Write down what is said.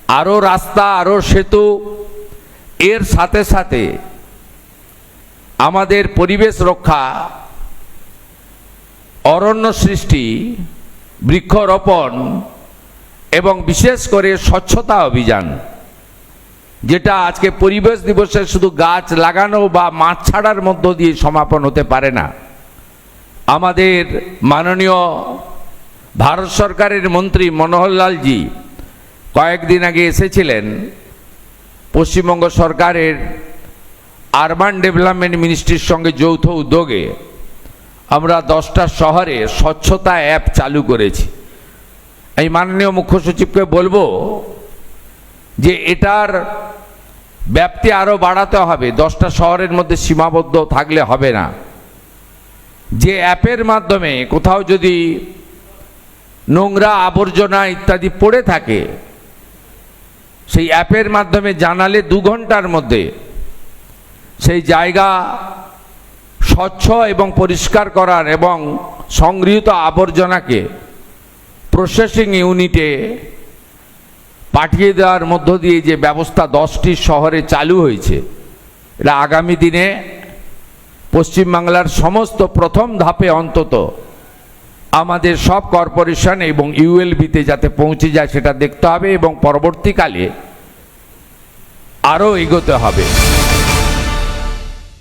আরও রাস্তা, আরও সেতু, এর সাথে সাথে আমাদের পরিবেশ রক্ষা, অরণ্য সৃষ্টি, বৃক্ষরোপণ এবং বিশেষ করে স্বচ্ছতা অভিযান, যেটা আজকে পরিবেশ দিবসে শুধু গাছ লাগানো বা মাছ ছাড়ার মধ্য দিয়ে সমাপন হতে পারে না। আমাদের মাননীয় ভারত সরকারের মন্ত্রী মনোহরলালজি কয়েকদিন আগে এসেছিলেন। পশ্চিমবঙ্গ সরকারের আরবান ডেভেলপমেন্ট মিনিস্ট্রির সঙ্গে যৌথ উদ্যোগে আমরা 10টা শহরে স্বচ্ছতা অ্যাপ চালু করেছি। এই মাননীয় মুখ্য সচিবকে বলবো যে এটার ব্যাপ্তি আরও বাড়াতে হবে, 10টা শহরের মধ্যে সীমাবদ্ধ থাকলে হবে না। যে অ্যাপের মাধ্যমে কোথাও যদি নোংরা আবর্জনা ইত্যাদি পড়ে থাকে, সেই অ্যাপের মাধ্যমে জানালে 2 ঘন্টার মধ্যে সেই জায়গা স্বচ্ছ এবং পরিষ্কার করার এবং সংগৃহীত আবর্জনাকে প্রসেসিং ইউনিটে পাঠিয়ে দেওয়ার মধ্য দিয়ে যে ব্যবস্থা 10টি শহরে চালু হয়েছে, এটা আগামী দিনে পশ্চিমবাংলার সমস্ত প্রথম ধাপে অন্তত আমাদের সব কর্পোরেশন এবং ইউএলবিতে যাতে পৌঁছে যায় সেটা দেখতে হবে এবং পরবর্তীকালে আরও এগোতে হবে।